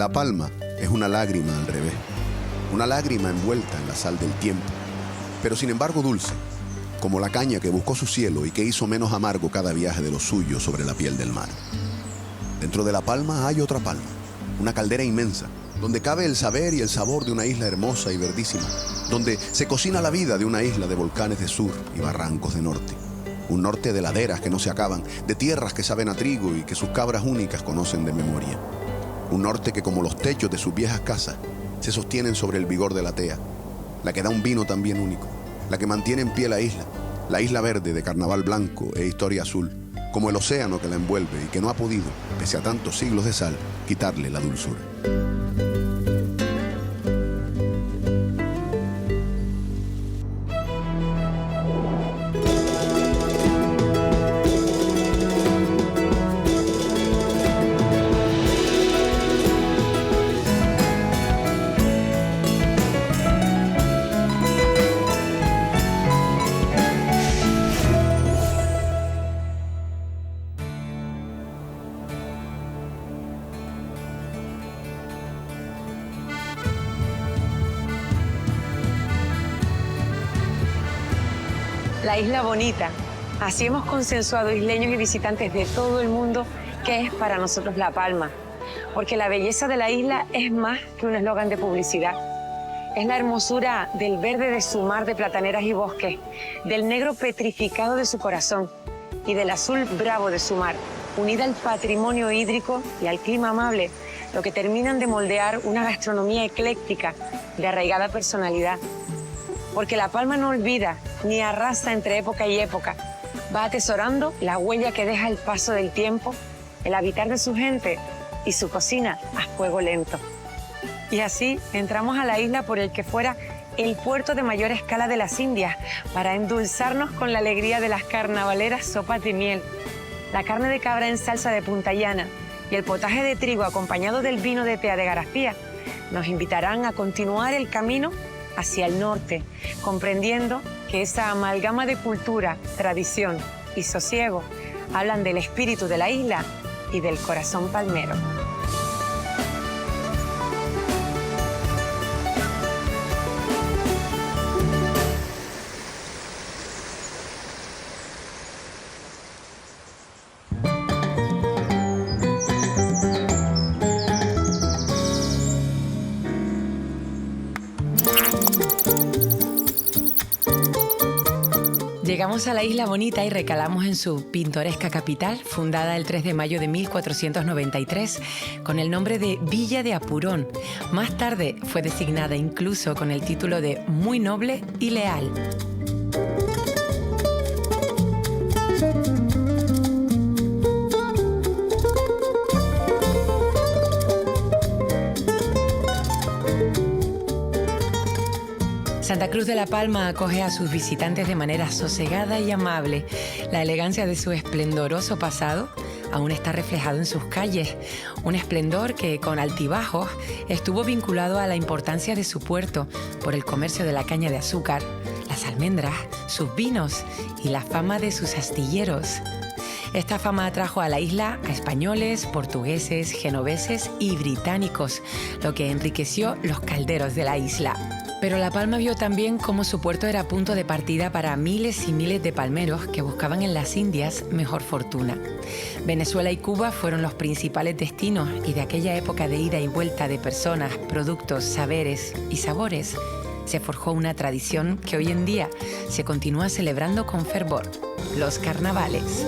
La palma es una lágrima al revés, una lágrima envuelta en la sal del tiempo, pero sin embargo dulce, como la caña que buscó su cielo y que hizo menos amargo cada viaje de los suyos sobre la piel del mar. Dentro de la palma hay otra palma, una caldera inmensa, donde cabe el saber y el sabor de una isla hermosa y verdísima, donde se cocina la vida de una isla de volcanes de sur y barrancos de norte. Un norte de laderas que no se acaban, de tierras que saben a trigo y que sus cabras únicas conocen de memoria. Un norte que, como los techos de sus viejas casas, se sostienen sobre el vigor de la tea, la que da un vino también único, la que mantiene en pie la isla verde de carnaval blanco e historia azul, como el océano que la envuelve y que no ha podido, pese a tantos siglos de sal, quitarle la dulzura. La isla bonita. Así hemos consensuado isleños y visitantes de todo el mundo que es para nosotros La Palma. Porque la belleza de la isla es más que un eslogan de publicidad. Es la hermosura del verde de su mar de plataneras y bosques, del negro petrificado de su corazón y del azul bravo de su mar, unida al patrimonio hídrico y al clima amable, lo que terminan de moldear una gastronomía ecléctica de arraigada personalidad. Porque La Palma no olvida ni arrasa entre época y época. Va atesorando la huella que deja el paso del tiempo, el habitar de su gente y su cocina a fuego lento. Y así entramos a la isla por el que fuera el puerto de mayor escala de las Indias para endulzarnos con la alegría de las carnavaleras sopas de miel, la carne de cabra en salsa de Punta Llana y el potaje de trigo acompañado del vino de tea de Garafía nos invitarán a continuar el camino hacia el norte, comprendiendo que esa amalgama de cultura, tradición y sosiego hablan del espíritu de la isla y del corazón palmero. Llegamos a la Isla Bonita y recalamos en su pintoresca capital, fundada el 3 de mayo de 1493, con el nombre de Villa de Apurón. Más tarde fue designada incluso con el título de Muy Noble y Leal. Santa Cruz de la Palma acoge a sus visitantes de manera sosegada y amable. La elegancia de su esplendoroso pasado aún está reflejado en sus calles, un esplendor que con altibajos estuvo vinculado a la importancia de su puerto por el comercio de la caña de azúcar, las almendras, sus vinos y la fama de sus astilleros. Esta fama atrajo a la isla a españoles, portugueses, genoveses y británicos, lo que enriqueció los calderos de la isla. Pero La Palma vio también cómo su puerto era punto de partida para miles y miles de palmeros que buscaban en las Indias mejor fortuna. Venezuela y Cuba fueron los principales destinos y de aquella época de ida y vuelta de personas, productos, saberes y sabores se forjó una tradición que hoy en día se continúa celebrando con fervor: los carnavales.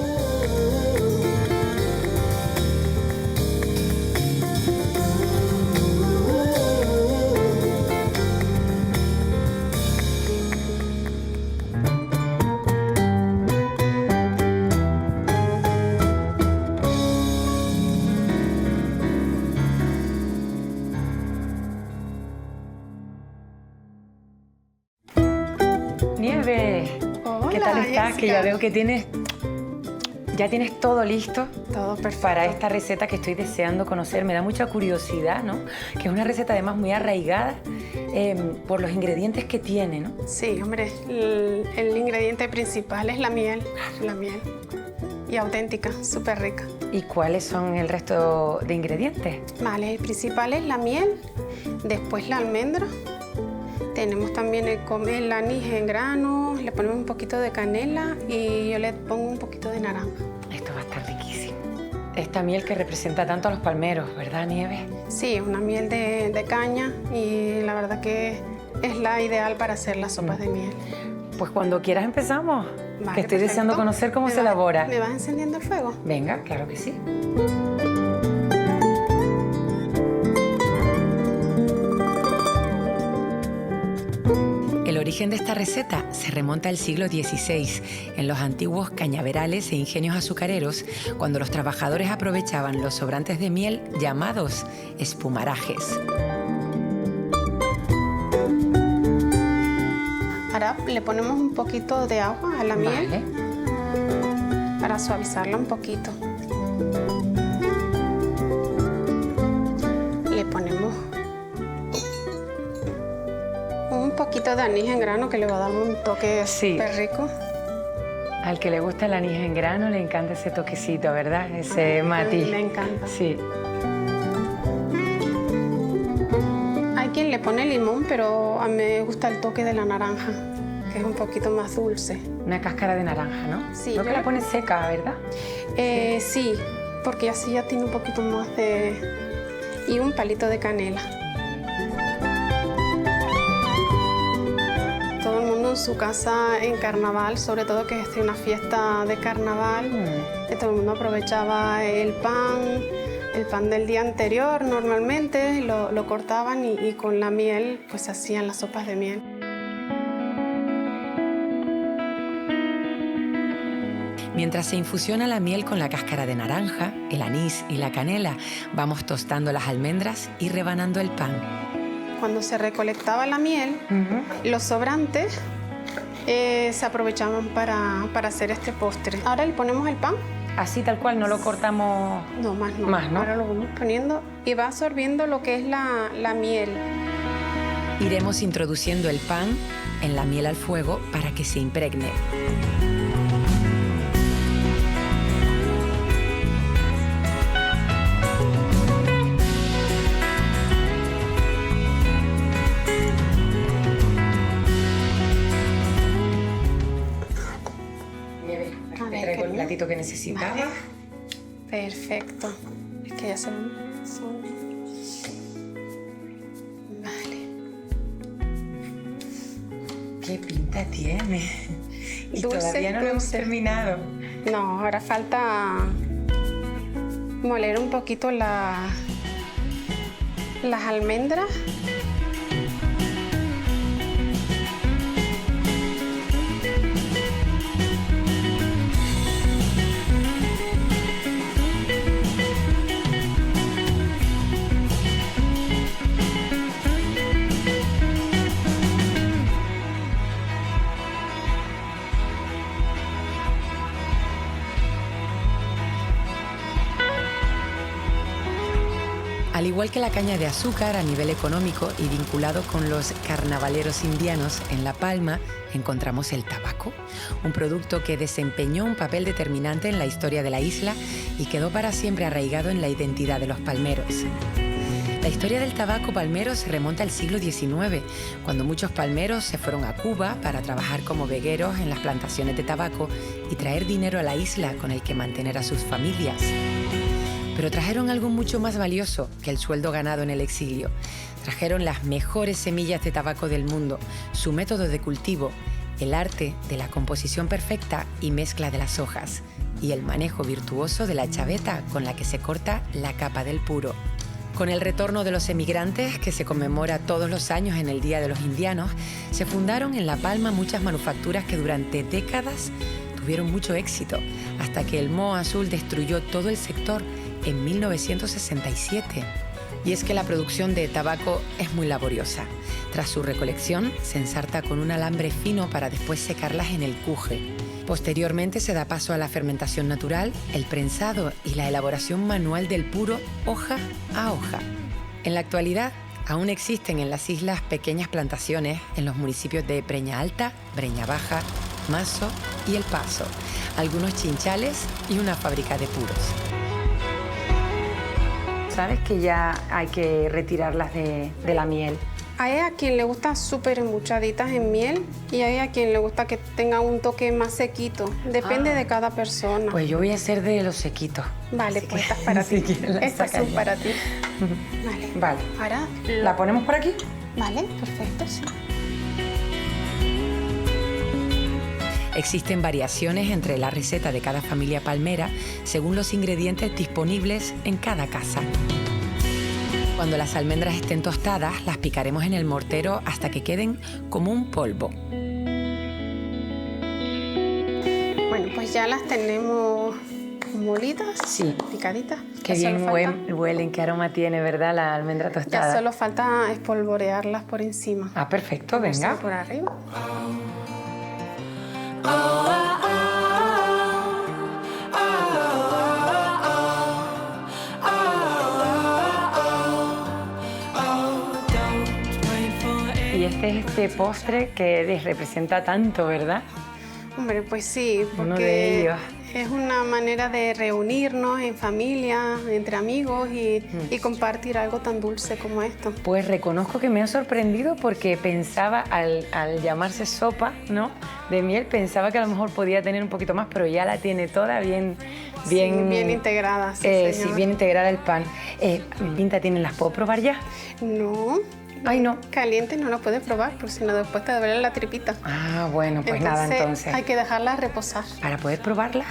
Nieves, Hola, ¿qué tal estás? Jessica. Que ya veo que ya tienes todo listo Todo perfecto. para esta receta que estoy deseando conocer. Me da mucha curiosidad, ¿no? Que es una receta además muy arraigada por los ingredientes que tiene, ¿no? Sí, hombre, el ingrediente principal es la miel. y auténtica, súper rica. ¿Y cuáles son el resto de ingredientes? Vale, el principal es la miel, después la almendra. Tenemos también el anís en grano, le ponemos un poquito de canela y yo le pongo un poquito de naranja. Esto va a estar riquísimo. Esta miel que representa tanto a los palmeros, ¿verdad, Nieves? Sí, es una miel de caña y la verdad que es la ideal para hacer las sopas de miel. Pues cuando quieras empezamos. Vale, que estoy perfecto. deseando conocer cómo se ¿Me elabora. vas encendiendo el fuego? Venga, claro que sí. El origen de esta receta se remonta al siglo XVI, en los antiguos cañaverales e ingenios azucareros, cuando los trabajadores aprovechaban los sobrantes de miel llamados espumarajes. Ahora le ponemos un poquito de agua a la miel Vale. para suavizarla un poquito. Le ponemos un poquito de anís en grano que le va a dar un toque Sí. súper rico. Al que le gusta el anís en grano le encanta ese toquecito, ¿verdad? Ese matiz. Me encanta. Sí. Hay quien le pone limón, pero a mí me gusta el toque de la naranja, que es un poquito más dulce. Una cáscara de naranja, ¿no? Sí, Creo yo que la la- pones seca, ¿verdad? Sí, porque así ya tiene un poquito más de... y un palito de canela. Todo el mundo en su casa en carnaval, sobre todo que esté una fiesta de carnaval, que todo el mundo aprovechaba el pan del día anterior normalmente, lo cortaban y con la miel pues hacían las sopas de miel. Mientras se infusiona la miel con la cáscara de naranja, el anís y la canela, vamos tostando las almendras y rebanando el pan. Cuando se recolectaba la miel, los sobrantes se aprovechaban para hacer este postre. Ahora le ponemos el pan. Así tal cual, no lo cortamos. No, más no. Más, ¿no? Ahora lo vamos poniendo y va absorbiendo lo que es la miel. Iremos introduciendo el pan en la miel al fuego para que se impregne. A ver, Te traigo el ¿qué? platito que necesitaba. Vale. Perfecto. Es que ya se... Vale. ¿Qué pinta tiene? Y Dulce, todavía no lo hemos dulce. terminado. No, ahora falta moler un poquito las almendras. Al igual que la caña de azúcar a nivel económico y vinculado con los carnavaleros indianos, en La Palma encontramos el tabaco, un producto que desempeñó un papel determinante en la historia de la isla y quedó para siempre arraigado en la identidad de los palmeros. La historia del tabaco palmero se remonta al siglo XIX, cuando muchos palmeros se fueron a Cuba para trabajar como vegueros en las plantaciones de tabaco y traer dinero a la isla con el que mantener a sus familias. Pero trajeron algo mucho más valioso que el sueldo ganado en el exilio. Trajeron las mejores semillas de tabaco del mundo, su método de cultivo, el arte de la composición perfecta y mezcla de las hojas, y el manejo virtuoso de la chaveta con la que se corta la capa del puro. Con el retorno de los emigrantes, que se conmemora todos los años en el Día de los Indianos, se fundaron en La Palma muchas manufacturas que durante décadas tuvieron mucho éxito, hasta que el moho azul destruyó todo el sector en 1967. Y es que la producción de tabaco es muy laboriosa. Tras su recolección, se ensarta con un alambre fino para después secarlas en el cuje. Posteriormente se da paso a la fermentación natural, el prensado y la elaboración manual del puro hoja a hoja. En la actualidad, aún existen en las islas pequeñas plantaciones en los municipios de Breña Alta, Breña Baja Mazo y El Paso, algunos chinchales y una fábrica de puros. ¿Sabes que ya hay que retirarlas de la miel? Hay a quien le gusta súper embuchaditas en miel y hay a quien le gusta que tenga un toque más sequito. Depende de cada persona. Pues yo voy a ser de los sequitos. Vale, Así pues que, estas para ti. si quieres las Estas son sacas para ya. ti. Vale. Vale. Ahora, ¿La ponemos por aquí? vale, perfecto, sí. Existen variaciones entre la receta de cada familia palmera según los ingredientes disponibles en cada casa. Cuando las almendras estén tostadas, las picaremos en el mortero hasta que queden como un polvo. Bueno, pues ya las tenemos molidas, Sí. picaditas. Qué Ya bien solo falta- huelen, qué aroma tiene, ¿verdad? La almendra tostada. Ya solo falta espolvorearlas por encima. Ah, perfecto, Vamos a venga. ir por arriba. Y este es este postre que les representa tanto, ¿verdad? Hombre, pues sí, Uno de porque ellos. es una manera de reunirnos en familia, entre amigos y compartir algo tan dulce como esto. Pues reconozco que me ha sorprendido porque pensaba, al llamarse sopa, ¿no?, de miel, pensaba que a lo mejor podía tener un poquito más, pero ya la tiene toda bien... Sí, bien integrada, sí, sí, señora. bien integrada el pan. Pinta, ¿tienen? ¿Las puedo probar ya? No, Ay, no. caliente no lo puedes probar, porque si no después te duele la tripita. Ah, bueno, pues nada, entonces. Hay que dejarla reposar. Para poder probarla,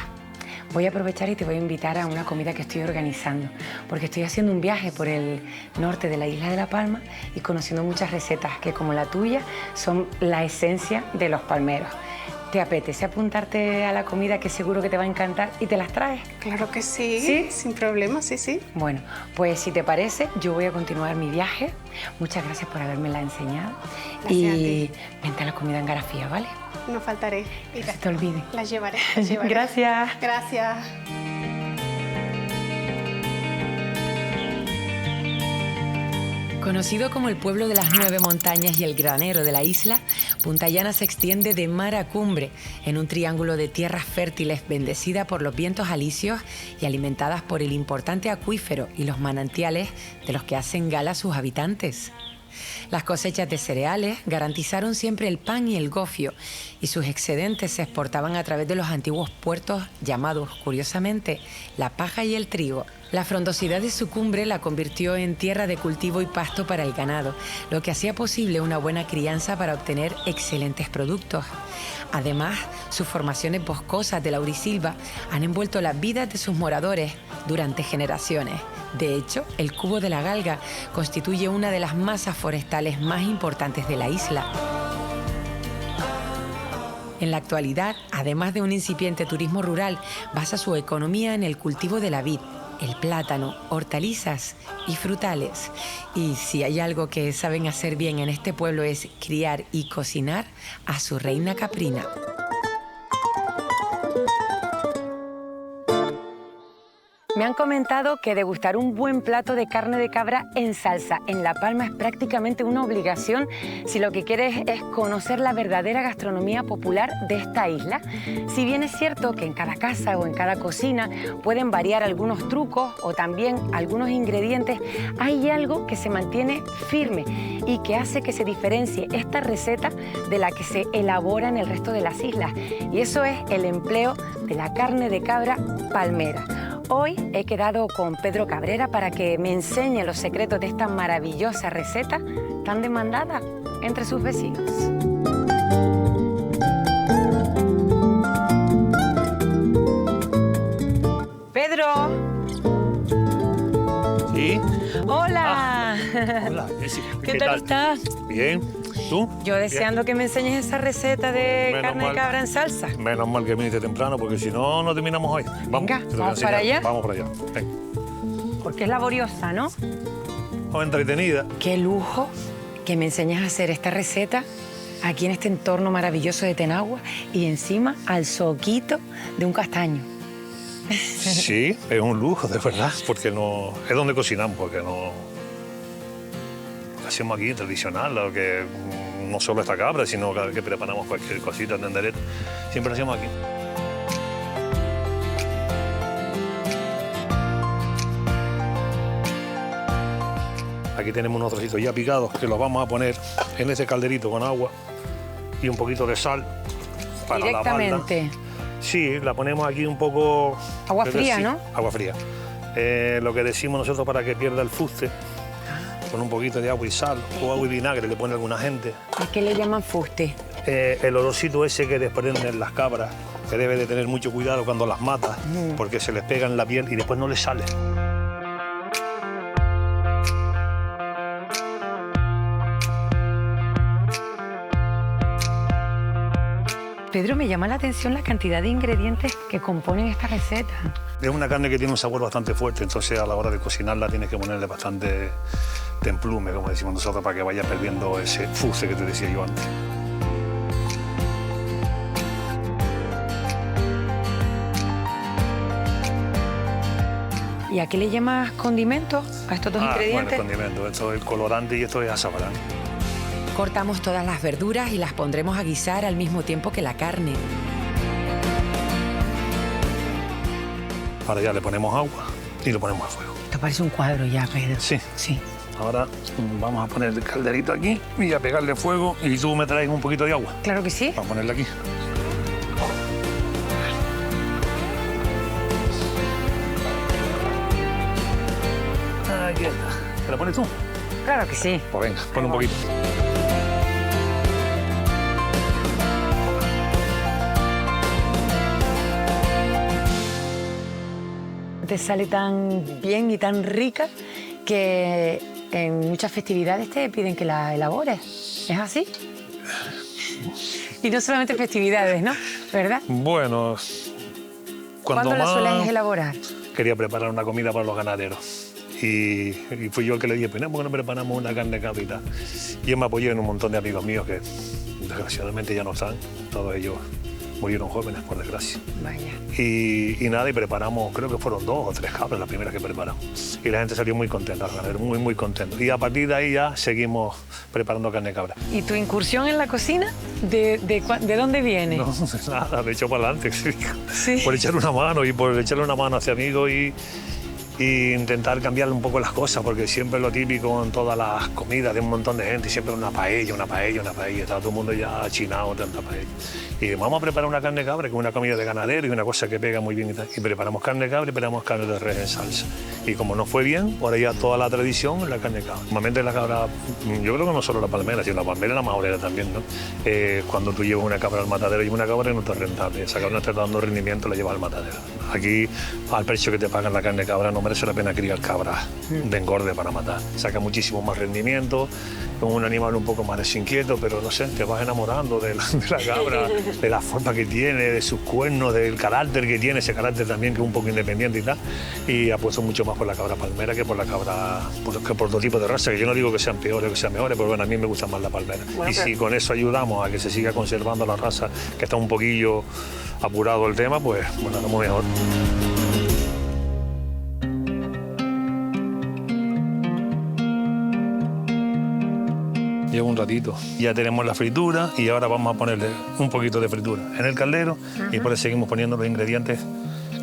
voy a aprovechar y te voy a invitar a una comida que estoy organizando, porque estoy haciendo un viaje por el norte de la isla de La Palma y conociendo muchas recetas que, como la tuya, son la esencia de los palmeros. ¿Te apetece apuntarte a la comida que seguro que te va a encantar y te las traes? Claro que sí, ¿Sí? sin problema, sí, sí. Bueno, pues si te parece, yo voy a continuar mi viaje. Muchas gracias por habérmela enseñado. Gracias a Y ti. vente a la comida en Garafía, ¿vale? No faltaré. Y No se te olvide. las llevaré, las llevaré. Gracias. Gracias. Conocido como el pueblo de las 9 montañas y el granero de la isla, Punta Llana se extiende de mar a cumbre en un triángulo de tierras fértiles bendecida por los vientos alisios y alimentadas por el importante acuífero y los manantiales de los que hacen gala sus habitantes. Las cosechas de cereales garantizaron siempre el pan y el gofio y sus excedentes se exportaban a través de los antiguos puertos llamados, curiosamente, La Paja y el Trigo. La frondosidad de su cumbre la convirtió en tierra de cultivo y pasto para el ganado, lo que hacía posible una buena crianza para obtener excelentes productos. Además, sus formaciones boscosas de laurisilva han envuelto las vidas de sus moradores durante generaciones. De hecho, el Cubo de la Galga constituye una de las masas forestales más importantes de la isla. En la actualidad, además de un incipiente turismo rural, basa su economía en el cultivo de la vid, el plátano, hortalizas y frutales. Y si hay algo que saben hacer bien en este pueblo es criar y cocinar a su reina caprina. Me han comentado que degustar un buen plato de carne de cabra en salsa en La Palma es prácticamente una obligación si lo que quieres es conocer la verdadera gastronomía popular de esta isla. Si bien es cierto que en cada casa o en cada cocina pueden variar algunos trucos o también algunos ingredientes, hay algo que se mantiene firme y que hace que se diferencie esta receta de la que se elabora en el resto de las islas. Y eso es el empleo de la carne de cabra palmera. Hoy he quedado con Pedro Cabrera para que me enseñe los secretos de esta maravillosa receta tan demandada entre sus vecinos. Pedro. Sí. Hola. Hola, Jessy. ¿Qué tal estás? Bien. ¿Tú? Yo deseando que me enseñes esa receta de Menos carne de mal. cabra en salsa. Bien. Menos mal que viniste temprano, porque si no, no terminamos hoy. Vamos, Venga, te lo voy a ¿vamos para enseñar. allá? Vamos para allá. Ven. Porque es laboriosa, ¿no? Vamos entretenida. Qué lujo que me enseñes a hacer esta receta aquí en este entorno maravilloso de Tenagua y encima al soquito de un castaño. Sí, es un lujo, de verdad, porque no es donde cocinamos, porque no lo hacemos aquí tradicional, lo que no solo esta cabra, sino cada vez que preparamos cualquier cosita, tendereta, siempre lo hacemos aquí. Aquí tenemos unos trocitos ya picados que los vamos a poner en ese calderito con agua y un poquito de sal para Directamente. lavarla. Sí, la ponemos aquí un poco... Agua fría, ¿no? Agua fría. Lo que decimos nosotros para que pierda el fuste, con un poquito de agua y sal, o agua y vinagre, le pone alguna gente. ¿A qué le llaman fuste? El olorcito ese que desprenden las cabras, que debe de tener mucho cuidado cuando las matas, porque se les pega en la piel y después no les sale. Pedro, me llama la atención la cantidad de ingredientes que componen esta receta. Es una carne que tiene un sabor bastante fuerte, entonces a la hora de cocinarla tienes que ponerle bastante templume, como decimos nosotros, para que vaya perdiendo ese fuste que te decía yo antes. ¿Y a qué le llamas condimentos a estos dos ingredientes? Bueno, condimento. Esto es el colorante y esto es azafrán. Cortamos todas las verduras y las pondremos a guisar al mismo tiempo que la carne. Ahora ya le ponemos agua y lo ponemos a fuego. Esto parece un cuadro ya, Pedro. Sí. Sí. Ahora vamos a poner el calderito aquí y a pegarle fuego y tú me traes un poquito de agua. Claro que sí. Vamos a ponerle aquí. Aquí está. ¿Te la pones tú? Claro que sí. Pues venga, pon un poquito. Te sale tan bien y tan rica que en muchas festividades te piden que la elabores. ¿Es así? Y no solamente festividades, ¿no? ¿Verdad? Bueno, ¿Cuándo la sueles elaborar? Quería preparar una comida para los ganaderos. Y fui yo el que le dije, pues, ¿por qué no preparamos una carne de cabra y tal? Y él me apoyó en un montón de amigos míos que desgraciadamente ya no están. Todos ellos murieron jóvenes, por desgracia. Vaya. Y nada, y preparamos, creo que fueron 2 o 3 cabras las primeras que preparamos. Y la gente salió muy contenta, los ganaderos, muy, muy contentos. Y a partir de ahí ya seguimos preparando carne de cabra. ¿Y tu incursión en la cocina? ¿De dónde viene? No, nada, me echó para adelante. Sí. Por echarle una mano y por echarle una mano hacia amigos y intentar cambiarle un poco las cosas, porque siempre es lo típico en todas las comidas de un montón de gente, siempre una paella, está todo el mundo ya achinado, tanta paella. Y vamos a preparar una carne de cabra, que es una comida de ganadero y una cosa que pega muy bien y tal. Y preparamos carne de cabra y preparamos carne de res en salsa. Y como nos fue bien, ahora ya toda la tradición es la carne de cabra. Normalmente la cabra, yo creo que no solo la palmera, sino la palmera y la majorera también, ¿no? Cuando tú llevas una cabra al matadero y una cabra no te es rentable. Esa cabra no te está dando rendimiento, la llevas al matadero. Aquí, al precio que te pagan la carne de cabra, no merece la pena criar cabras de engorde para matar. Saca muchísimo más rendimiento, es un animal un poco más desinquieto, pero no sé, te vas enamorando de la cabra, de la forma que tiene, de sus cuernos, del carácter que tiene, ese carácter también que es un poco independiente y tal. Y apuesto mucho más por la cabra palmera que por la cabra, que por otro tipo de raza, que yo no digo que sean peores o que sean mejores, pero bueno, a mí me gusta más la palmera. Bueno, y si con eso ayudamos a que se siga conservando la raza, que está un poquillo apurado el tema, pues bueno, haremos mejor. Lleva un ratito. Ya tenemos la fritura y ahora vamos a ponerle un poquito de fritura en el caldero y después seguimos poniendo los ingredientes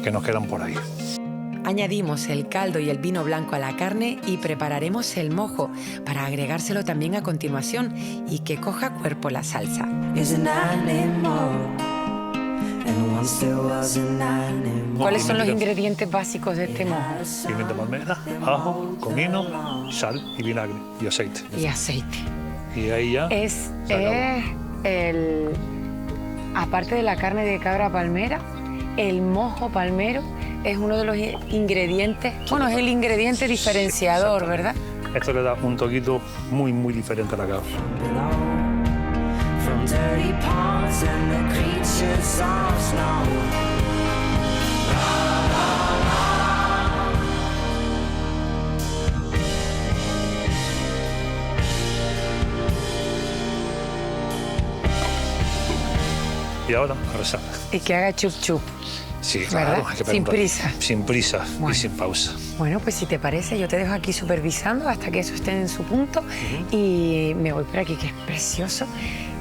que nos quedan por ahí. Añadimos el caldo y el vino blanco a la carne y prepararemos el mojo para agregárselo también a continuación y que coja cuerpo la salsa. ¿Cuáles son los ingredientes básicos de este mojo? Pimienta palmera, ajo, comino, sal y vinagre y aceite. Y aceite. Y ahí ya aparte de la carne de cabra palmera, el mojo palmero es uno de los ingredientes, bueno, es el ingrediente diferenciador, ¿verdad? Esto le da un toquito muy, muy diferente a la cabra. Y ahora, a rezar. Y que haga chup chup. Sí, claro, ¿verdad? hay que Sin preguntar. prisa. Sin prisa Bueno. y sin pausa. Bueno, pues si te parece, yo te dejo aquí supervisando hasta que eso esté en su punto y me voy por aquí, que es precioso,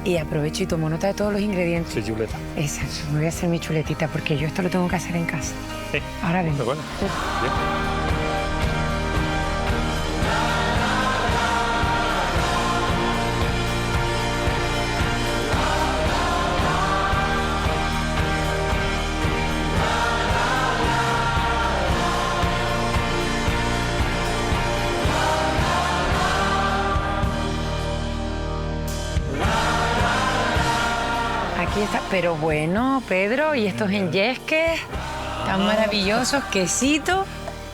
y aprovecho y tomo nota de todos los ingredientes. Sí, chuleta. Exacto, me voy a hacer mi chuletita porque yo esto lo tengo que hacer en casa. Sí. Ahora vengo. ¿De acuerdo? Bien. Aquí está, pero bueno, Pedro, y estos enyesques tan maravillosos, quesito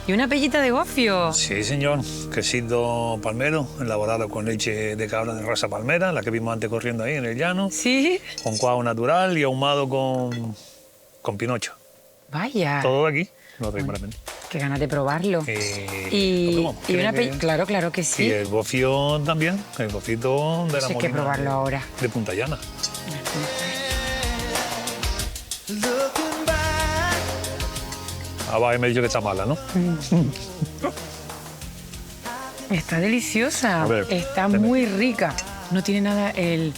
y una pellita de gofio. Sí, señor. Quesito palmero, elaborado con leche de cabra de raza palmera, la que vimos antes corriendo ahí en el llano, Sí, con cuajo natural y ahumado con pinocho. vaya, Todo de aquí, no te realmente. qué ganas de probarlo. ¿Lo Y probamos? una ¿Quiere que- claro, claro que Y sí. el gofio también, el gofito de la Eso hay que Molina probarlo ahora. de Punta Llana. Ah, me ha dicho que está mala, ¿no? Está deliciosa, A ver, está deme. muy rica. No tiene nada El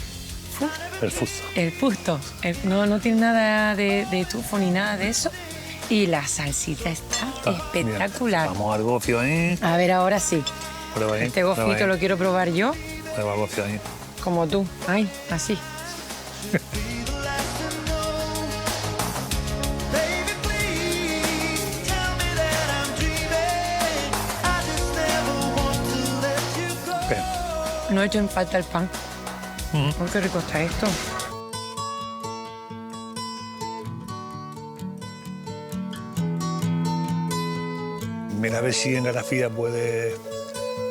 fusto. el fusto, no tiene nada de tufo ni nada de eso. Y la salsita está espectacular. Mira, vamos al gofio ahí. A ver, ahora sí. Prueba ahí. Este prueba gofito ahí. lo quiero probar yo, Prueba el gofio ahí. como tú. Ay, así. Bien. No he hecho en falta el pan. Ujú. Oh, qué rico está esto. Mira a ver si en Garafía puedes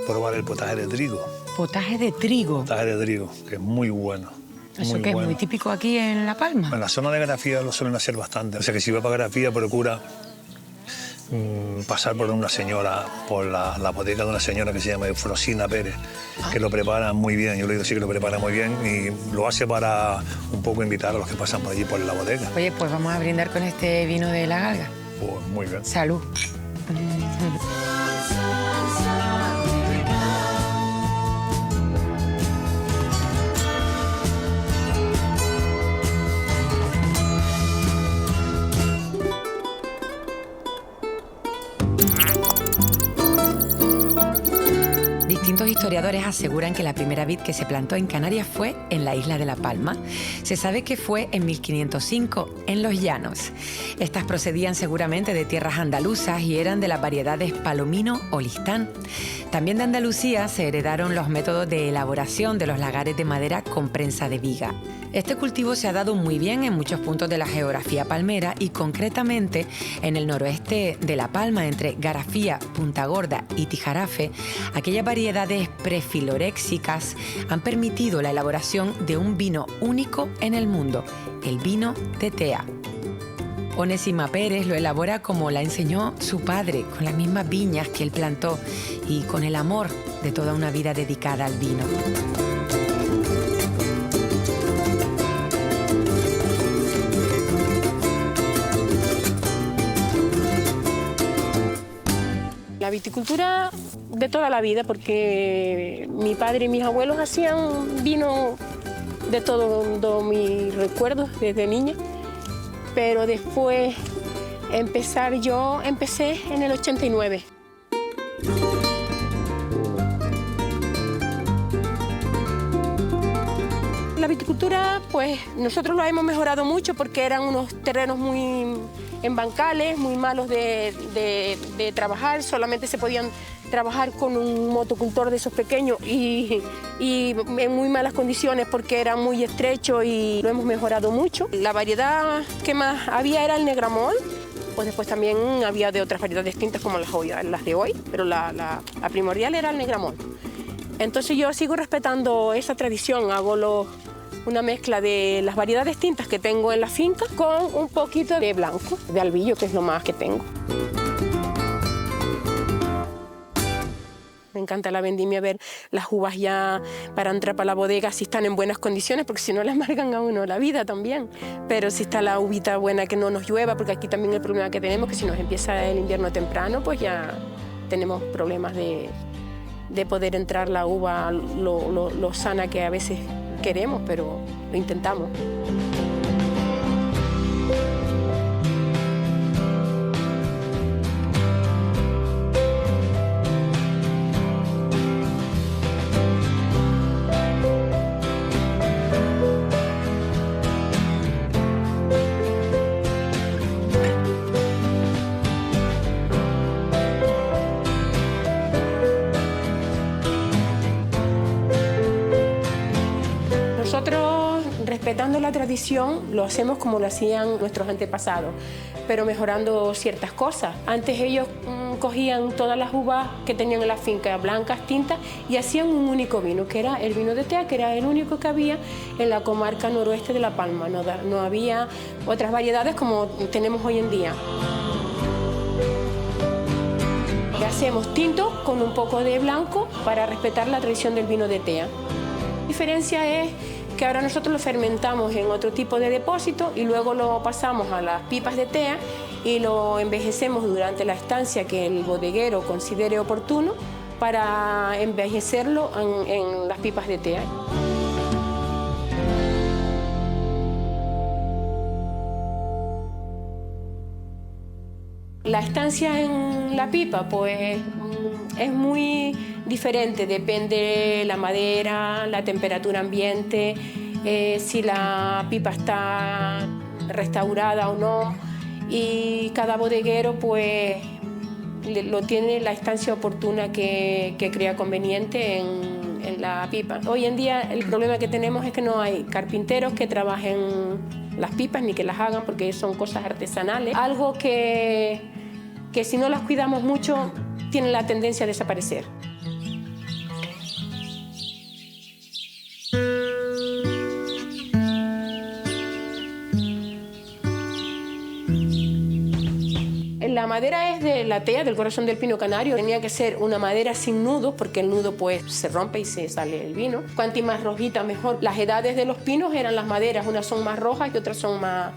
probar el potaje de trigo. Potaje de trigo. Potaje de trigo, que es muy bueno. Eso muy que bueno. es muy típico aquí en La Palma. En la zona de Garafía lo suelen hacer bastante. O sea que si vas para Garafía, procura pasar por una señora, por la bodega de una señora que se llama Eufrosina Pérez, que lo prepara muy bien. Yo le digo sí que lo prepara muy bien y lo hace para un poco invitar a los que pasan por allí por la bodega. Oye, pues vamos a brindar con este vino de la Galga. Pues muy bien. Salud. Distintos historiadores aseguran que la primera vid que se plantó en Canarias fue en la isla de La Palma. Se sabe que fue en 1505, en Los Llanos. Estas procedían seguramente de tierras andaluzas y eran de las variedades palomino o listán. También de Andalucía se heredaron los métodos de elaboración de los lagares de madera con prensa de viga. Este cultivo se ha dado muy bien en muchos puntos de la geografía palmera y concretamente en el noroeste de La Palma, entre Garafía, Punta Gorda y Tijarafe. Aquellas variedades prefiloréxicas han permitido la elaboración de un vino único en el mundo, el vino de Tea. Onésima Pérez lo elabora como la enseñó su padre, con las mismas viñas que él plantó y con el amor de toda una vida dedicada al vino. La viticultura de toda la vida, porque mi padre y mis abuelos hacían vino de todos mis recuerdos desde niña, pero después empecé en el 89. La viticultura, pues nosotros lo hemos mejorado mucho porque eran unos terrenos muy en bancales, muy malos de trabajar, solamente se podían trabajar con un motocultor de esos pequeños y en muy malas condiciones porque era muy estrecho y lo hemos mejorado mucho. La variedad que más había era el Negramol, pues después también había de otras variedades distintas como las de hoy, pero la primordial era el Negramol. Entonces yo sigo respetando esa tradición, hago una mezcla de las variedades tintas que tengo en la finca con un poquito de blanco, de albillo, que es lo más que tengo. Me encanta la vendimia, ver las uvas ya para entrar para la bodega, si están en buenas condiciones, porque si no le amargan a uno la vida también. Pero si está la uvita buena, que no nos llueva, porque aquí también el problema que tenemos, que si nos empieza el invierno temprano, pues ya tenemos problemas de poder entrar la uva lo sana que a veces queremos, pero lo intentamos. Nosotros, respetando la tradición, lo hacemos como lo hacían nuestros antepasados, pero mejorando ciertas cosas. Antes ellos cogían todas las uvas que tenían en la finca, blancas, tintas, y hacían un único vino, que era el vino de Tea, que era el único que había en la comarca noroeste de La Palma. No había otras variedades como tenemos hoy en día. Hacemos tinto con un poco de blanco para respetar la tradición del vino de Tea. La diferencia es que ahora nosotros lo fermentamos en otro tipo de depósito y luego lo pasamos a las pipas de Tea y lo envejecemos durante la estancia que el bodeguero considere oportuno para envejecerlo en las pipas de Tea. La estancia en la pipa, pues, es muy diferente, depende la madera, la temperatura ambiente, si la pipa está restaurada o no, y cada bodeguero, pues, lo tiene la estancia oportuna que crea conveniente en la pipa. Hoy en día el problema que tenemos es que no hay carpinteros que trabajen las pipas ni que las hagan porque son cosas artesanales, algo que si no las cuidamos mucho tienen la tendencia a desaparecer. La madera es de la tea, del corazón del pino canario. Tenía que ser una madera sin nudos porque el nudo pues se rompe y se sale el vino. Cuanto más rojita mejor. Las edades de los pinos eran las maderas, unas son más rojas y otras son más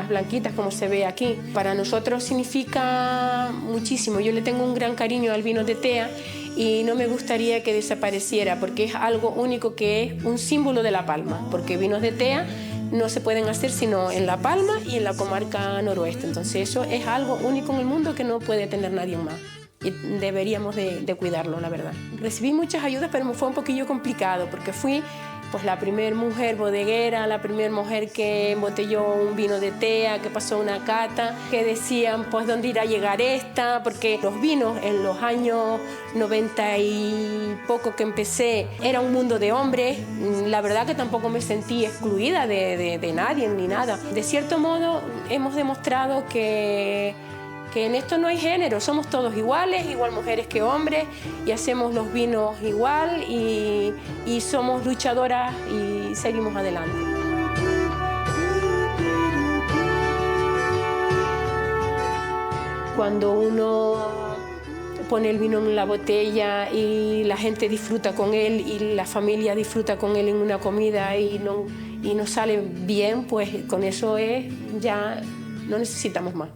blanquitas, como se ve aquí. Para nosotros significa muchísimo. Yo le tengo un gran cariño al vino de Tea y no me gustaría que desapareciera porque es algo único, que es un símbolo de La Palma, porque vinos de Tea no se pueden hacer sino en La Palma y en la comarca noroeste. Entonces eso es algo único en el mundo que no puede tener nadie más. Y deberíamos de cuidarlo, la verdad. Recibí muchas ayudas, pero me fue un poquillo complicado porque fui pues la primera mujer bodeguera, la primera mujer que embotelló un vino de Tea, que pasó una cata, que decían pues dónde irá a llegar esta, porque los vinos en los años 90 y poco que empecé era un mundo de hombres. La verdad que tampoco me sentí excluida de nadie ni nada. De cierto modo hemos demostrado que en esto no hay género, somos todos iguales, igual mujeres que hombres, y hacemos los vinos igual y somos luchadoras y seguimos adelante. Cuando uno pone el vino en la botella y la gente disfruta con él y la familia disfruta con él en una comida y nos sale bien, pues con eso ya no necesitamos más.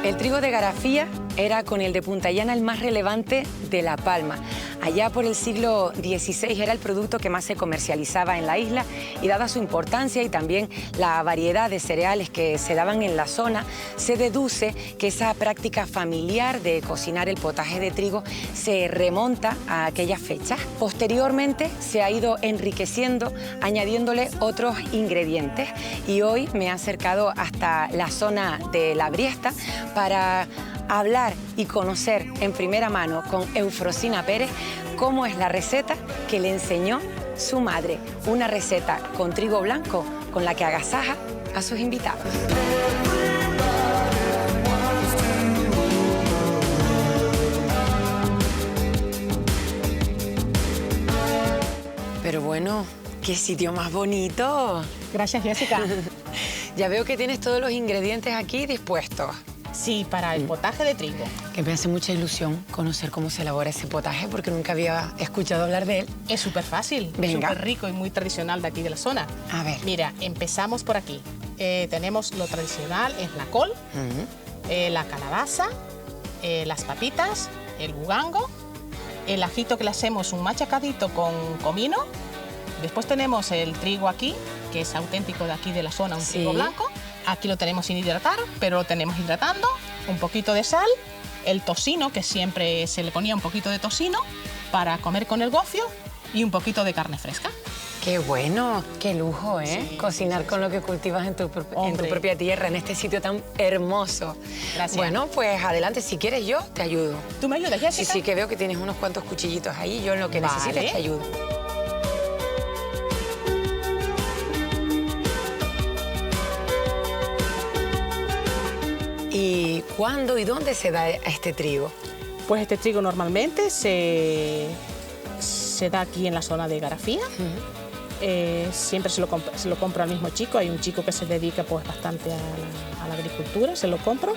El trigo de Garafía era con el de Puntallana el más relevante de La Palma. Allá por el siglo XVI era el producto que más se comercializaba en la isla y dada su importancia y también la variedad de cereales que se daban en la zona, se deduce que esa práctica familiar de cocinar el potaje de trigo se remonta a aquellas fechas. Posteriormente se ha ido enriqueciendo añadiéndole otros ingredientes y hoy me he acercado hasta la zona de La Briesta para hablar y conocer en primera mano con Eufrosina Pérez cómo es la receta que le enseñó su madre, una receta con trigo blanco con la que agasaja a sus invitados. Pero bueno, qué sitio más bonito. Gracias, Jessica. Ya veo que tienes todos los ingredientes aquí dispuestos. Sí, para el potaje de trigo. Que me hace mucha ilusión conocer cómo se elabora ese potaje porque nunca había escuchado hablar de él. Es súper fácil, súper rico y muy tradicional de aquí de la zona. A ver. Mira, empezamos por aquí. Tenemos lo tradicional, es la col, la calabaza, las papitas, el bugango, el ajito que le hacemos un machacadito con comino. Después tenemos el trigo aquí, que es auténtico de aquí de la zona, un trigo blanco. Aquí lo tenemos sin hidratar, pero lo tenemos hidratando. Un poquito de sal, el tocino, que siempre se le ponía un poquito de tocino para comer con el gofio y un poquito de carne fresca. ¡Qué bueno! ¡Qué lujo, eh! Sí, cocinar con lo que cultivas en tu propia tierra, en este sitio tan hermoso. Gracias. Bueno, pues adelante, si quieres yo te ayudo. ¿Tú me ayudas, Jessica? Sí, que veo que tienes unos cuantos cuchillitos ahí. Yo en lo que necesites te ayudo. ¿Y cuándo y dónde se da este trigo? Pues este trigo normalmente se da aquí en la zona de Garafía. Siempre se lo compro al mismo chico. Hay un chico que se dedica pues bastante a la agricultura, se lo compro.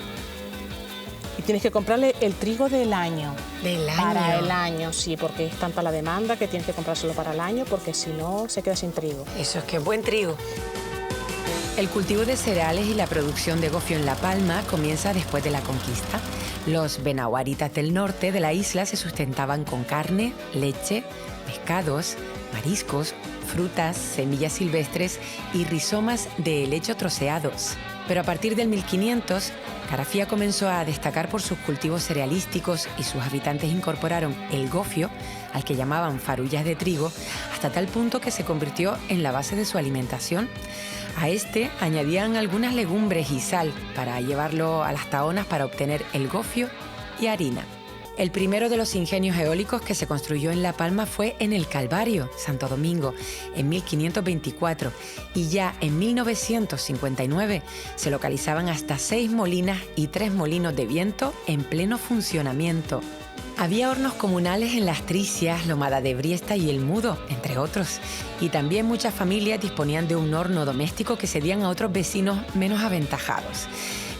Y tienes que comprarle el trigo del año. ¿Del año? Para el año, sí, porque es tanta la demanda que tienes que comprárselo para el año porque si no se queda sin trigo. Eso es que es buen trigo. El cultivo de cereales y la producción de gofio en La Palma comienza después de la conquista. Los benahuaritas del norte de la isla se sustentaban con carne, leche, pescados, mariscos, frutas, semillas silvestres y rizomas de helecho troceados. Pero a partir del 1500, Garafía comenzó a destacar por sus cultivos cerealísticos y sus habitantes incorporaron el gofio, al que llamaban farullas de trigo, hasta tal punto que se convirtió en la base de su alimentación. A este añadían algunas legumbres y sal para llevarlo a las tahonas para obtener el gofio y harina. El primero de los ingenios eólicos que se construyó en La Palma fue en el Calvario, Santo Domingo, en 1524, y ya en 1959 se localizaban hasta 6 molinas y 3 molinos de viento en pleno funcionamiento. Había hornos comunales en Las Tricias, Lomada de Briesta y El Mudo, entre otros. Y también muchas familias disponían de un horno doméstico que cedían a otros vecinos menos aventajados.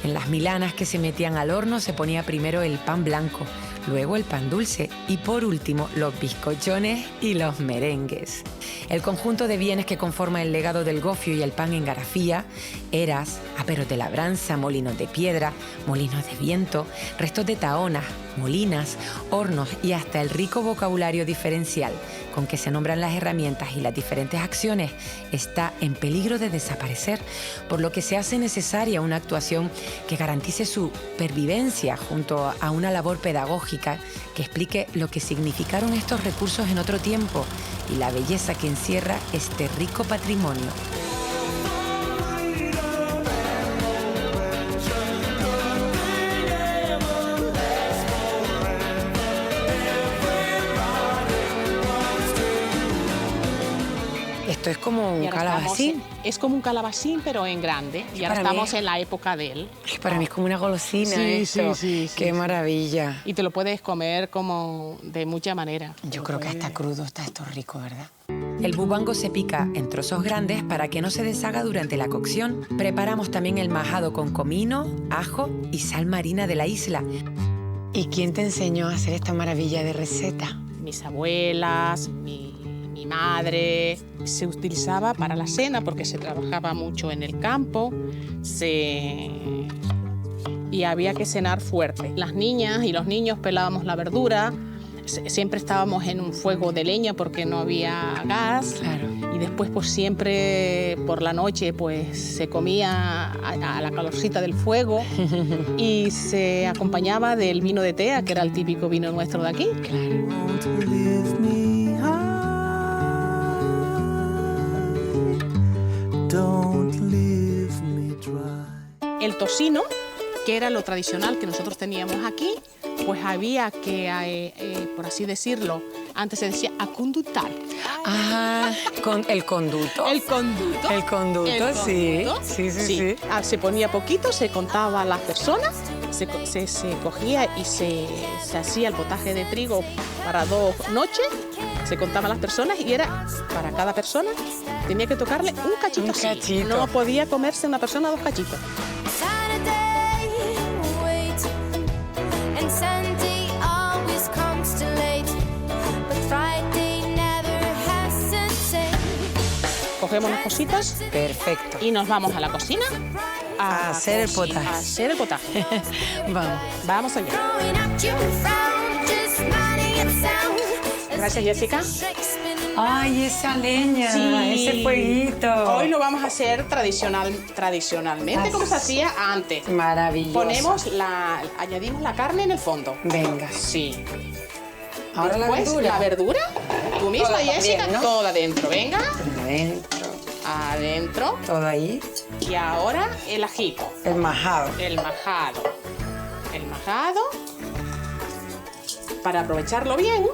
En las milanas que se metían al horno se ponía primero el pan blanco, luego el pan dulce y por último los bizcochones y los merengues. El conjunto de bienes que conforma el legado del gofio y el pan en Garafía, eras, aperos de labranza, molinos de piedra, molinos de viento, restos de tahonas, molinas, hornos y hasta el rico vocabulario diferencial con que se nombran las herramientas y las diferentes acciones está en peligro de desaparecer, por lo que se hace necesaria una actuación que garantice su pervivencia junto a una labor pedagógica que explique lo que significaron estos recursos en otro tiempo y la belleza que encierra este rico patrimonio. Esto es como un calabacín. Es como un calabacín, pero en grande. Y ahora estamos en la época de él. Para mí es como una golosina esto. Sí, qué maravilla. Y te lo puedes comer como de mucha manera. Yo creo que hasta crudo está esto rico, ¿verdad? El bubango se pica en trozos grandes para que no se deshaga durante la cocción. Preparamos también el majado con comino, ajo y sal marina de la isla. ¿Y quién te enseñó a hacer esta maravilla de receta? Mis abuelas, mi madre. Se utilizaba para la cena porque se trabajaba mucho en el campo y había que cenar fuerte. Las niñas y los niños pelábamos la verdura, siempre estábamos en un fuego de leña porque no había gas. Claro. Y después pues siempre por la noche pues se comía a la calorcita del fuego y se acompañaba del vino de tea, que era el típico vino nuestro de aquí. El tocino, que era lo tradicional que nosotros teníamos aquí, pues había que, por así decirlo, antes se decía acondutar. Ah, el conducto. El conduto. El conduto, sí. Sí. Se ponía poquito, se contaba a las personas, se cogía y se hacía el potaje de trigo para 2 noches, se contaban las personas y era para cada persona tenía que tocarle un cachito. Un así. cachito. No podía comerse una persona 2 cachitos. Cogemos las cositas. Perfecto. Y nos vamos a la cocina A hacer el potaje. A hacer el potaje. Vamos allá. Gracias, Jessica. Ay, esa leña, Sí. ese fueguito. Hoy lo vamos a hacer tradicionalmente como se hacía antes. Maravilloso. Añadimos la carne en el fondo. Venga. Sí. Ahora después, la verdura. Tú misma, Toda Jessica, también, ¿no? toda adentro. Venga. Adentro. Adentro. Todo ahí. Y ahora el ajito. El majado. El majado. El majado. Para aprovecharlo bien.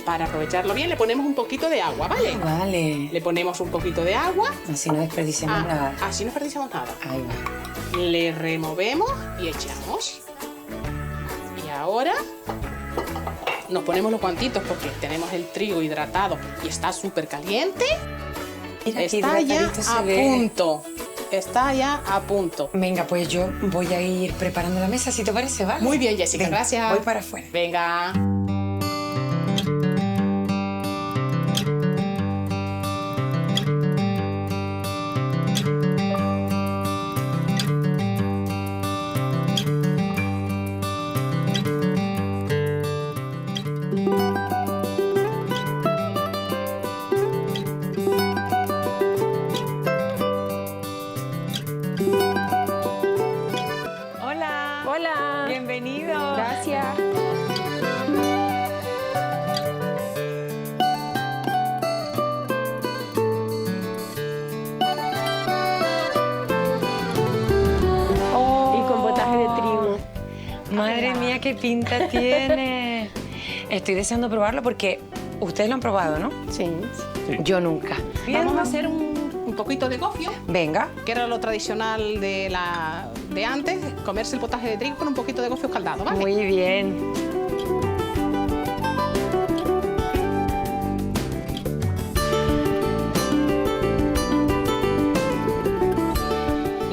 Para aprovecharlo bien le ponemos un poquito de agua, ¿vale? Vale. Le ponemos un poquito de agua. Así no desperdiciamos nada. Así no desperdiciamos nada. Ahí va. Le removemos y echamos. Y ahora nos ponemos los guantitos porque tenemos el trigo hidratado y está súper caliente. Mira, Está ya hidratadito se a ve. punto. Está ya a punto. Venga, pues yo voy a ir preparando la mesa, si te parece, ¿vale? Muy bien, Jessica, Venga, gracias. Voy para afuera. Venga. Hola. Hola. Bienvenido. Gracias. Y con potaje de trigo. Madre mía, qué pinta tiene. Estoy deseando probarlo porque ustedes lo han probado, ¿no? Sí. Yo nunca. Vamos a hacer un poquito de gofio, Venga. que era lo tradicional de antes, comerse el potaje de trigo con un poquito de gofio escaldado, ¿vale? Muy bien.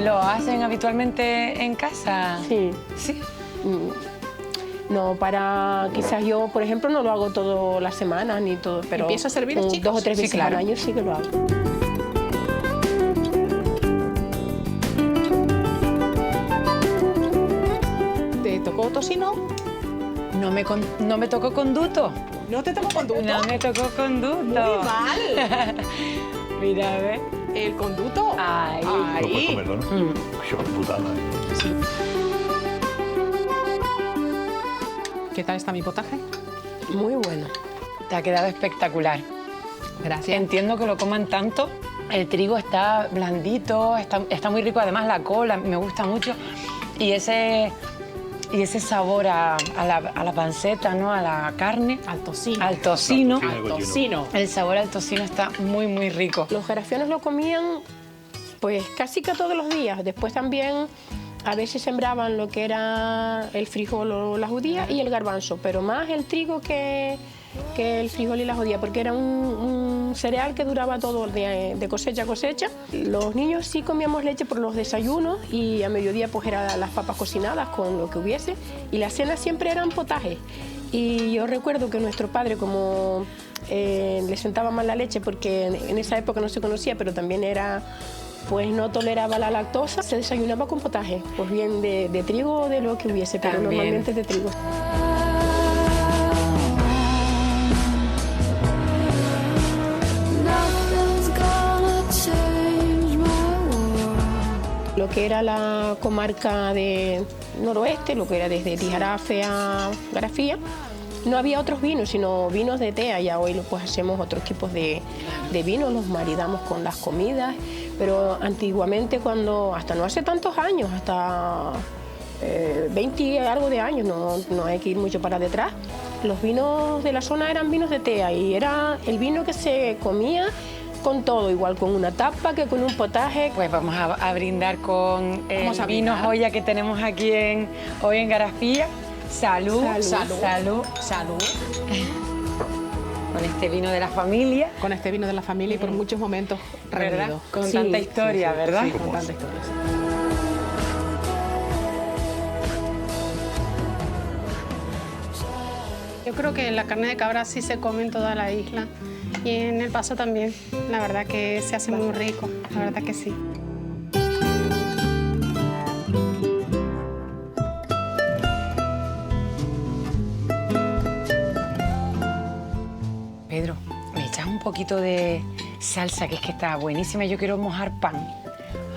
¿Lo hacen habitualmente en casa? Sí. Sí. No, quizás yo, por ejemplo, no lo hago todas las semanas ni todo, pero ¿Empieza a servir, chicos? 2 o 3 Sí, veces claro. al año sí que lo hago. ¿Te tocó tocino? No me tocó conduto. ¿No te tocó conduto? No me tocó conduto. Muy mal. Mira, a ver. El conduto. Ay. No puedes comerlo, ¿no? Qué putada. ¿Qué tal está mi potaje? Muy bueno. Te ha quedado espectacular. Gracias. Entiendo que lo coman tanto. El trigo está blandito, está muy rico. Además, la cola me gusta mucho. Y ese sabor a la panceta, ¿no? A la carne. Al tocino. Al tocino. Al tocino. El sabor al tocino está muy, muy rico. Los gerafiones lo comían pues casi que todos los días. Después también a veces sembraban lo que era el frijol o la judía y el garbanzo, pero más el trigo que el frijol y la judía, porque era un cereal que duraba todo el día de cosecha a cosecha. Los niños sí comíamos leche por los desayunos y a mediodía pues eran las papas cocinadas con lo que hubiese, y las cenas siempre eran potajes. Y yo recuerdo que nuestro padre, como le sentaba mal la leche porque en esa época no se conocía, pero también pues no toleraba la lactosa, se desayunaba con potaje, pues bien de trigo o de lo que hubiese, pero También. normalmente de trigo. lo que era la comarca de noroeste, lo que era desde Tijarafe a Garafía, no había otros vinos, sino vinos de tea. Ya hoy pues hacemos otros tipos de vinos, los maridamos con las comidas, pero antiguamente, cuando, hasta no hace tantos años, hasta 20 y algo de años, no hay que ir mucho para detrás, los vinos de la zona eran vinos de tea y era el vino que se comía con todo, igual con una tapa que con un potaje. Pues vamos a brindar con el vino joya que tenemos aquí hoy en Garafía. Salud, Salud. salud. Salud. Con este vino de la familia. Con este vino de la familia y por muchos momentos ¿Verdad? reunidos. Con Sí, tanta historia, sí, ¿verdad? Sí, con tanta historia. Sí. Yo creo que la carne de cabra sí se come en toda la isla y en El Paso también. La verdad que se hace muy rico, la verdad que sí. Pedro, me echas un poquito de salsa, que es que está buenísima. Yo quiero mojar pan.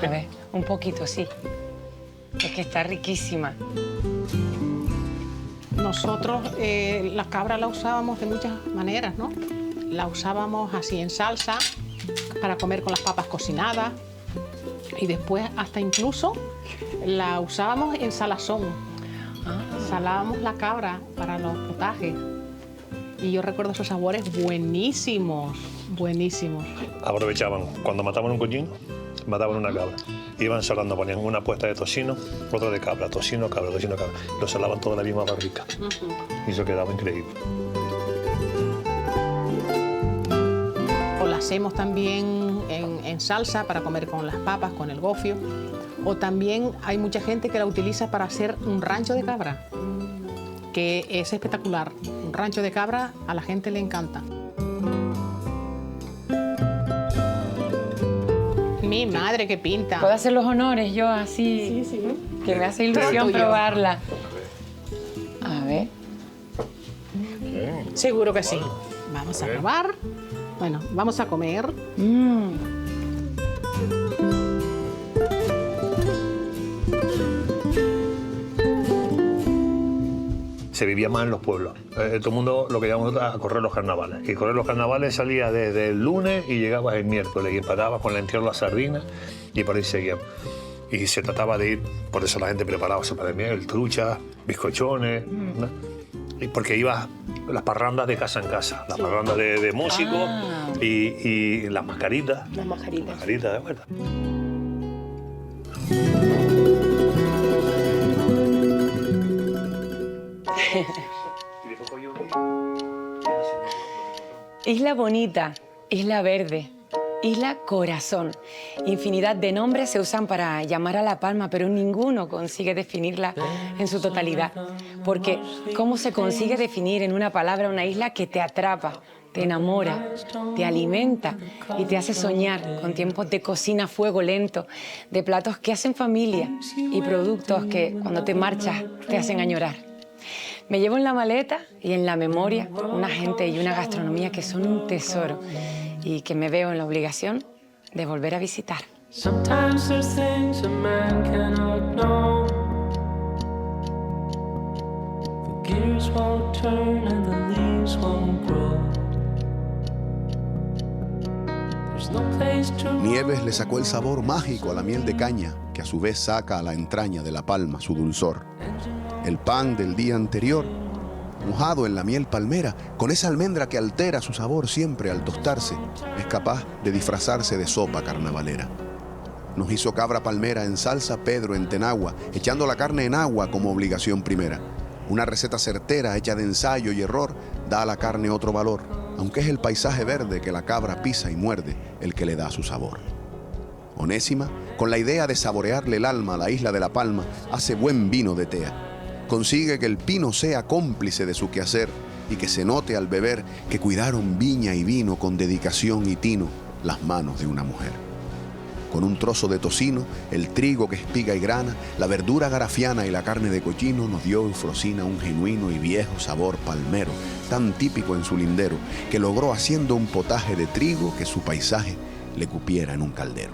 A ver, un poquito, sí. Es que está riquísima. Nosotros la cabra la usábamos de muchas maneras, ¿no? La usábamos así en salsa, para comer con las papas cocinadas, y después hasta incluso la usábamos en salazón. Salábamos la cabra para los potajes. Y yo recuerdo esos sabores buenísimos, buenísimos. Aprovechaban, cuando mataban un cochino, mataban una cabra. Iban salando, ponían una puesta de tocino, otra de cabra, tocino, cabra, tocino, cabra. Lo salaban toda la misma barrica. Y eso quedaba increíble. O la hacemos también en salsa para comer con las papas, con el gofio. O también hay mucha gente que la utiliza para hacer un rancho de cabra, que es espectacular. Un rancho de cabra a la gente le encanta. Mi madre, que pinta. ¿Puedo hacer los honores yo así? Sí. Que me hace ilusión Tuyo. probarla. A ver. Seguro que sí. Vamos a probar. Bueno, vamos a comer. Se vivía más en los pueblos. Todo el mundo lo que llamamos a correr los carnavales. Y correr los carnavales salía desde el lunes y llegabas el miércoles y empatabas con la entierro la sardina y por ahí seguíamos. Y se trataba de ir, por eso la gente preparaba sopa de miel, truchas, bizcochones, ¿no? Y porque ibas las parrandas de casa en casa, las parrandas de músicos y las mascaritas. Las mascaritas. Mascaritas de vuelta. Isla bonita, isla verde, isla corazón. Infinidad de nombres se usan para llamar a La Palma, pero ninguno consigue definirla en su totalidad. Porque ¿cómo se consigue definir en una palabra una isla que te atrapa, te enamora, te alimenta y te hace soñar con tiempos de cocina a fuego lento, de platos que hacen familia y productos que cuando te marchas te hacen añorar? Me llevo en la maleta y en la memoria una gente y una gastronomía que son un tesoro y que me veo en la obligación de volver a visitar. Sometimes there's things a man cannot know. The gears won't turn and the leaves won't grow. There's no place to Nieves le sacó el sabor mágico a la miel de caña, que a su vez saca a la entraña de La Palma su dulzor. El pan del día anterior, mojado en la miel palmera, con esa almendra que altera su sabor siempre al tostarse, es capaz de disfrazarse de sopa carnavalera. Nos hizo cabra palmera en salsa Pedro en Tenagua, echando la carne en agua como obligación primera. Una receta certera hecha de ensayo y error da a la carne otro valor, aunque es el paisaje verde que la cabra pisa y muerde el que le da su sabor. Onésima, con la idea de saborearle el alma a la isla de La Palma, hace buen vino de tea. Consigue que el pino sea cómplice de su quehacer y que se note al beber que cuidaron viña y vino con dedicación y tino las manos de una mujer. Con un trozo de tocino, el trigo que espiga y grana, la verdura garafiana y la carne de cochino nos dio Eufrosina un genuino y viejo sabor palmero, tan típico en su lindero, que logró haciendo un potaje de trigo que su paisaje le cupiera en un caldero.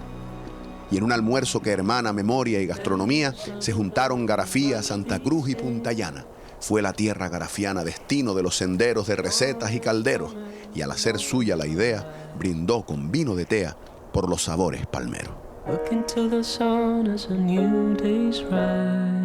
Y en un almuerzo que hermana memoria y gastronomía, se juntaron Garafía, Santa Cruz y Puntallana. Fue la tierra garafiana destino de los senderos de recetas y calderos, y al hacer suya la idea, brindó con vino de tea por los sabores palmeros. Look into the sun as a new day's rise.